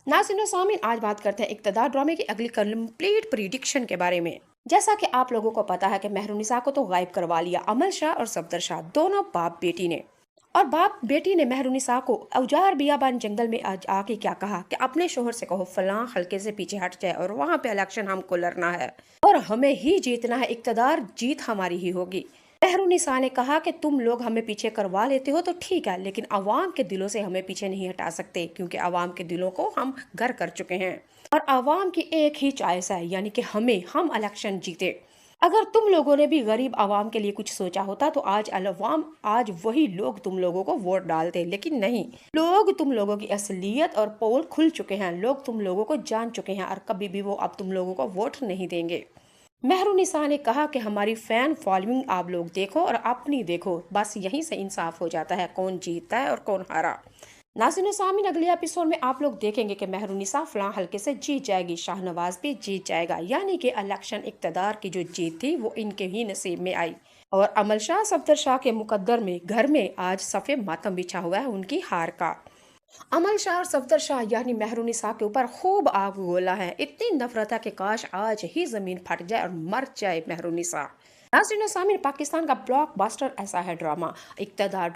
नाज़रीन और सामीन, आज बात करते हैं इक़्तिदार ड्रामे की अगली कंप्लीट प्रिडिक्शन के बारे में। जैसा कि आप लोगों को पता है कि मेहरुनिसा को तो गायब करवा लिया अमल शाह और सफदर शाह, दोनों बाप बेटी ने। और बाप बेटी ने मेहरुनिसा को औजार बियाबान जंगल में आज आके क्या कहा कि अपने शोहर से कहो फलां हल्के से पीछे हट जाए और वहां पे इलेक्शन हमको लड़ना है और हमें ही जीतना है, इक़्तिदार जीत हमारी ही होगी। मेहरुनिसा ने कहा कि तुम लोग हमें पीछे करवा लेते हो तो ठीक है, लेकिन अवाम के दिलों से हमें पीछे नहीं हटा सकते, क्योंकि अवाम के दिलों को हम घर कर चुके हैं और अवाम की एक ही चॉइस है, यानी कि हम इलेक्शन जीते। अगर तुम लोगों ने भी गरीब आवाम के लिए कुछ सोचा होता तो आज वही लोग तुम लोगों को वोट डालते, लेकिन नहीं। लोग तुम लोगों की असलियत और पोल खुल चुके हैं, लोग तुम लोगों को जान चुके हैं और कभी भी वो अब तुम लोगों को वोट नहीं देंगे। मेहरुनिसा ने कहा कि हमारी फैन फॉलोइंग आप लोग देखो और अपनी देखो, बस यहीं से इंसाफ हो जाता है कौन जीतता है और कौन हारा। नाज़रीन और सामीन, अगले एपिसोड में आप लोग देखेंगे कि मेहरुनिसा फलां हल्के से जीत जाएगी, शाहनवाज भी जीत जाएगा, यानी कि इलेक्शन इक़्तिदार की जो जीत थी वो इनके ही नसीब में आई। और अमल शाह सफदर शाह के मुकद्दर में घर में आज सफ़े मातम बिछा हुआ है उनकी हार का। अमल शाह और सफदर शाह यानी मेहरुनिसा के ऊपर खूब आग गोला है, इतनी नफरत है कि काश आज ही जमीन फट जाए और मर जाए मेहरुनिसा। नाज़रीन और सामीन, पाकिस्तान का ब्लॉकबस्टर ऐसा है ड्रामा इक़्तिदार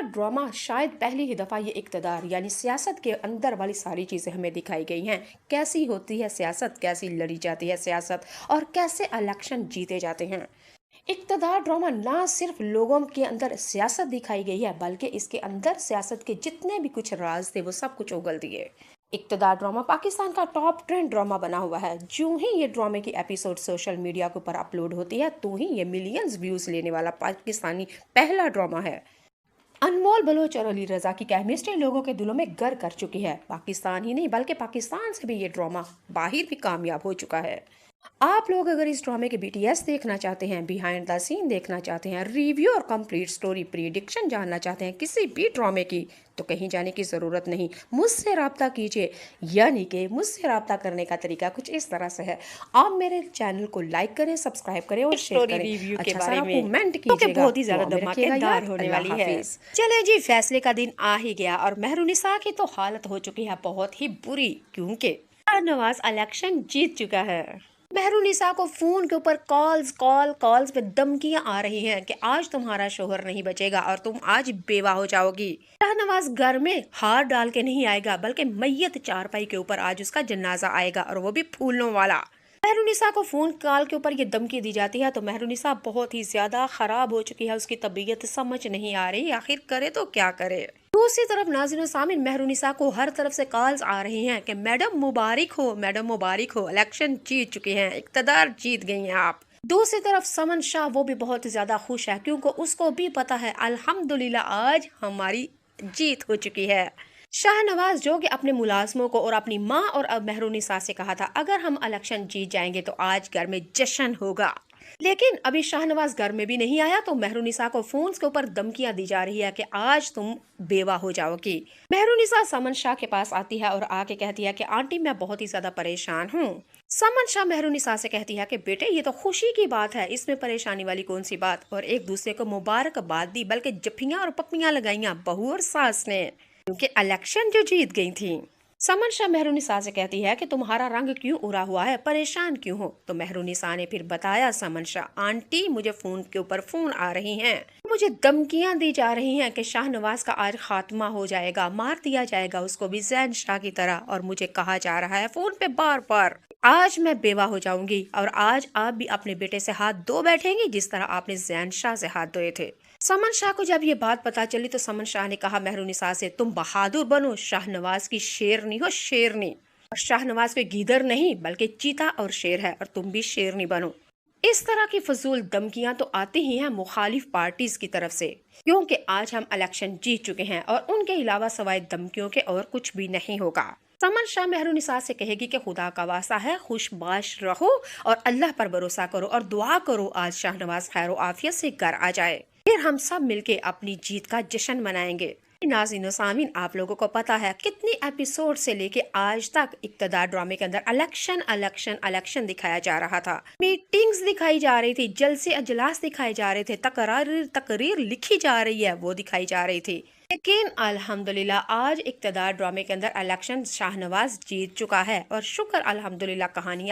ड्रामा शायद पहली ही दफ़ा ये इक़्तिदार यानी सियासत के अंदर वाली सारी चीज़ें हमें दिखाई गई हैं, कैसी होती है सियासत, कैसी लड़ी जाती है सियासत और कैसे इलेक्शन जीते जाते हैं। इक़्तिदार ड्रामा ना सिर्फ लोगों के अंदर सियासत दिखाई गई है, बल्कि इसके अंदर सियासत के जितने भी कुछ राज थे वो सब कुछ उगल दिए। इक़्तिदार ड्रामा पाकिस्तान का टॉप ट्रेंड ड्रामा बना हुआ है। जो ही ये ड्रामे की एपिसोड सोशल मीडिया के ऊपर अपलोड होती है तो ही ये मिलियंस व्यूज लेने वाला पाकिस्तानी पहला ड्रामा है। अनमोल बलोच और अली रजा की केमिस्ट्री लोगों के दिलों में घर कर चुकी है। पाकिस्तान ही नहीं बल्कि पाकिस्तान से भी ये ड्रामा बाहर भी कामयाब हो चुका है। आप लोग अगर इस ड्रामे के बीटीएस देखना चाहते हैं, बिहाइंड द सीन देखना चाहते हैं, रिव्यू और कंप्लीट स्टोरी प्रिडिक्शन जानना चाहते हैं किसी भी ड्रामे की, तो कहीं जाने की ज़रूरत नहीं, मुझसे रब्ता कीजिए। यानी कि मुझसे रब्ता करने का तरीका कुछ इस तरह से है, आप मेरे चैनल को लाइक करें, सब्सक्राइब करें और शेयर स्टोरी करें। रिव्यू के अच्छा बारे सारा में कमेंट क्योंकि कीजिएगा। बहुत ही ज्यादा दुआ में रखिएगा धमाकेदार याद। होने अल्लाह वाली है। हाफिज। चले जी, फैसले का दिन आ ही गया और मेहरुनिसा की तो हालत हो चुकी है बहुत ही बुरी, क्योंकि शाहनवाज इलेक्शन जीत चुका है। मेहरुनिसा को फोन के ऊपर कॉल्स पे धमकियां आ रही हैं कि आज तुम्हारा शोहर नहीं बचेगा और तुम आज बेवा हो जाओगी। शाहनवाज घर में हार डाल के नहीं आएगा, बल्कि मैयत चारपाई के ऊपर आज उसका जनाजा आएगा और वो भी फूलों वाला। मेहरुनिसा को फोन कॉल के ऊपर ये धमकी दी जाती है तो मेहरुनिसा बहुत ही ज्यादा खराब हो चुकी है, उसकी तबीयत समझ नहीं आ रही, आखिर करे तो क्या करे। दूसरी तरफ नाज़रीन और सामीन, मेहरुनिसा को हर तरफ से कॉल्स आ रही हैं कि मैडम मुबारक हो, मैडम मुबारक हो, इलेक्शन जीत चुके हैं, इक़्तिदार जीत गई हैं आप। दूसरी तरफ समन शाह वो भी बहुत ही ज्यादा खुश है, क्योंकि उसको भी पता है अल्हम्दुलिल्लाह आज हमारी जीत हो चुकी है। शाहनवाज जो कि अपने मुलाजमों को और अपनी माँ और अब मेहरुनिसा से कहा था अगर हम इलेक्शन जीत जाएंगे तो आज घर में जश्न होगा, लेकिन अभी शाहनवाज घर में भी नहीं आया तो मेहरुनिसा को फोन के ऊपर धमकियां दी जा रही है कि आज तुम बेवा हो जाओगी। मेहरुनिसा समन शाह के पास आती है और आके कहती है कि आंटी मैं बहुत ही ज्यादा परेशान हूँ। समन शाह मेहरुनिसा से कहती है कि बेटे ये तो खुशी की बात है, इसमें परेशानी वाली कौन सी बात, और एक दूसरे को मुबारकबाद दी, बल्कि जफ्फियां और पप्पियां लगाईयां बहू और सास ने, क्योंकि इलेक्शन जो जीत गई थी। समन शाह मेहरुनिसा से कहती है कि तुम्हारा रंग क्यों उड़ा हुआ है, परेशान क्यों हो। तो मेहरुनिसा ने फिर बताया समन शाह आंटी मुझे फोन के ऊपर फोन आ रही हैं, मुझे धमकियां दी जा रही हैं कि शाहनवाज का आज खात्मा हो जाएगा, मार दिया जाएगा उसको भी जैन शाह की तरह, और मुझे कहा जा रहा है फोन पे बार बार आज मैं बेवा हो जाऊंगी और आज आप भी अपने बेटे से हाथ धो बैठेंगी जिस तरह आपने जैन शाह से हाथ धोए थे। समन शाह को जब ये बात पता चली तो समन शाह ने कहा मेहरुनिसा से तुम बहादुर बनो, शाहनवाज की शेरनी हो, शेरनी। और शाहनवाज कोई गीदड़ नहीं बल्कि चीता और शेर है और तुम भी शेरनी बनो। इस तरह की फजूल धमकियां तो आती ही हैं मुखालिफ पार्टीज की तरफ से, क्योंकि आज हम इलेक्शन जीत चुके हैं और उनके अलावा सवाए धमकियों के और कुछ भी नहीं होगा। समन शाह मेहरुनिसा से कहेगी कि खुदा का वास्ता है खुशबाश रहो और अल्लाह पर भरोसा करो और दुआ करो आज शाहनवाज खैर आफियत से घर आ जाए, फिर हम सब मिलके अपनी जीत का जश्न मनाएंगे। नाज़रीन और सामीन, आप लोगों को पता है कितनी एपिसोड से लेके आज तक इक़्तिदार ड्रामे के अंदर इलेक्शन इलेक्शन इलेक्शन दिखाया जा रहा था, मीटिंग्स दिखाई जा रही थी, जलसे अजलास दिखाए जा रहे थे, तकरीर लिखी जा रही है वो दिखाई जा रही थी। लेकिन अल्हम्दुलिल्लाह आज इक़्तिदार ड्रामे के अंदर इलेक्शन शाहनवाज जीत चुका है और शुक्र अल्हम्दुलिल्लाह कहानी